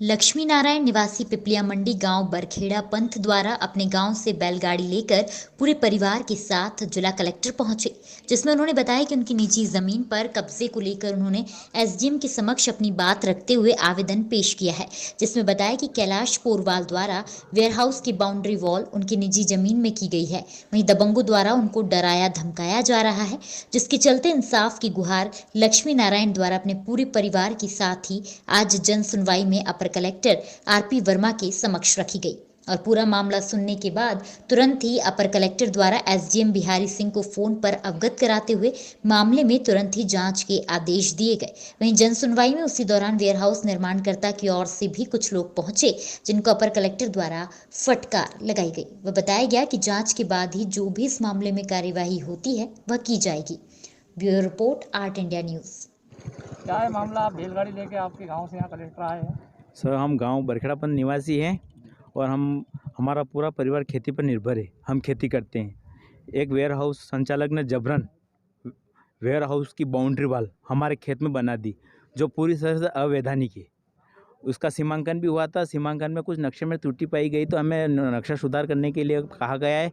लक्ष्मी नारायण निवासी पिपलिया मंडी गांव बरखेड़ा पंथ द्वारा अपने गांव से बैलगाड़ी लेकर पूरे परिवार के साथ जिला कलेक्टर पहुंचे, जिसमें उन्होंने बताया कि उनकी निजी जमीन पर कब्जे को लेकर उन्होंने एसडीएम के समक्ष अपनी बात रखते हुए आवेदन पेश किया है, जिसमें बताया कि कैलाश पोरवाल द्वारा वेयरहाउस की बाउंड्री वॉल उनकी निजी जमीन में की गई है। वहीं दबंगों द्वारा उनको डराया धमकाया जा रहा है, जिसके चलते इंसाफ की गुहार लक्ष्मी नारायण द्वारा अपने पूरे परिवार के साथ ही आज जन सुनवाई में अपर कलेक्टर आरपी वर्मा के समक्ष रखी गई और पूरा मामला सुनने के बाद तुरंत ही अपर कलेक्टर द्वारा एसडीएम बिहारी सिंह को फोन पर अवगत कराते हुए मामले में तुरंत ही जांच के आदेश दिए गए। वहीं जन सुनवाई में उसी दौरान वेयरहाउस निर्माणकर्ता की ओर से भी कुछ लोग पहुंचे, जिनको अपर कलेक्टर द्वारा फटकार लगाई गई। वह बताया गया कि जांच के बाद ही जो भी इस मामले में कार्यवाही होती है वह की जाएगी। Bureau report, art India news. क्या है मामला? आप बैलगाड़ी लेके आपके गांव से यहाँ कलेक्टर आए हैं। सर, हम गांव बरखेड़ापन निवासी हैं और हमारा पूरा परिवार खेती पर निर्भर है। हम खेती करते हैं। एक वेयर हाउस संचालक ने जबरन वेयर हाउस की बाउंड्री वाल हमारे खेत में बना दी, जो पूरी तरह से अवैधानिक है। उसका सीमांकन भी हुआ था। सीमांकन में कुछ नक्शे में त्रुटि पाई गई, तो हमें नक्शा सुधार करने के लिए कहा गया है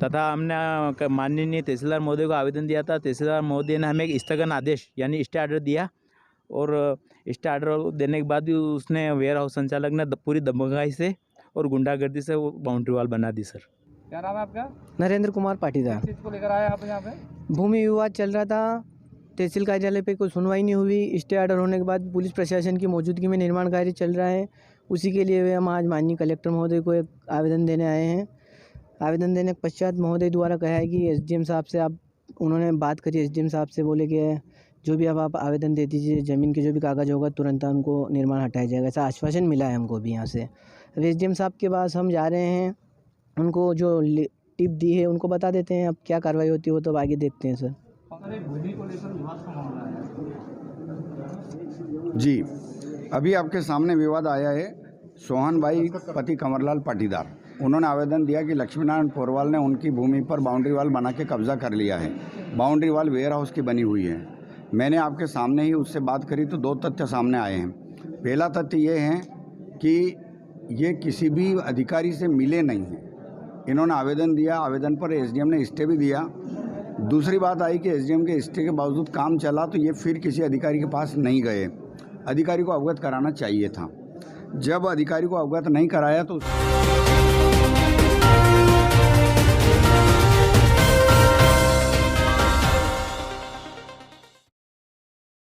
तथा हमने माननीय तहसीलदार महोदय को आवेदन दिया था। तहसीलदार महोदय ने हमें एक स्थगन आदेश यानी स्टे ऑर्डर दिया और स्टे ऑर्डर देने के बाद भी उसने वेयर हाउस संचालक ने पूरी दबंगाई से और गुंडागर्दी से वो बाउंड्री वॉल बना दी। सर, क्या नाम है आपका? नरेंद्र कुमार पाटीदार। किस चीज़ को लेकर आए आप यहाँ पे? भूमि विवाद चल रहा था, तहसील कार्यालय पे कोई सुनवाई नहीं हुई। स्टे ऑर्डर होने के बाद पुलिस प्रशासन की मौजूदगी में निर्माण कार्य चल रहा है। उसी के लिए हम आज माननीय कलेक्टर महोदय को एक आवेदन देने आए हैं। आवेदन देने के पश्चात महोदय द्वारा कहा है कि एसडीएम साहब से उन्होंने बात करी। एसडीएम साहब से बोले कि जो भी अब आप आवेदन दे दीजिए, ज़मीन के जो भी कागज़ होगा तुरंत उनको निर्माण हटाया जाएगा, ऐसा आश्वासन मिला है हमको भी यहाँ से। एसडीएम साहब के पास हम जा रहे हैं, उनको जो टिप दी है उनको बता देते हैं। अब क्या कार्रवाई होती है वो तो आगे देखते हैं। सर, भूमि को लेकर विवाद का मामला है जी, अभी आपके सामने विवाद आया है। सोहन भाई पति कंवरलाल पाटीदार, उन्होंने आवेदन दिया कि लक्ष्मीनारायण पोरवाल ने उनकी भूमि पर बाउंड्री वॉल बना के कब्जा कर लिया है। बाउंड्री वॉल वेयर हाउस की बनी हुई है। मैंने आपके सामने ही उससे बात करी तो दो तथ्य सामने आए हैं। पहला तथ्य ये है कि ये किसी भी अधिकारी से मिले नहीं हैं। इन्होंने आवेदन दिया, आवेदन पर एसडीएम ने स्टे भी दिया। दूसरी बात आई कि एसडीएम के स्टे के बावजूद काम चला तो ये फिर किसी अधिकारी के पास नहीं गए। अधिकारी को अवगत कराना चाहिए था। जब अधिकारी को अवगत नहीं कराया तो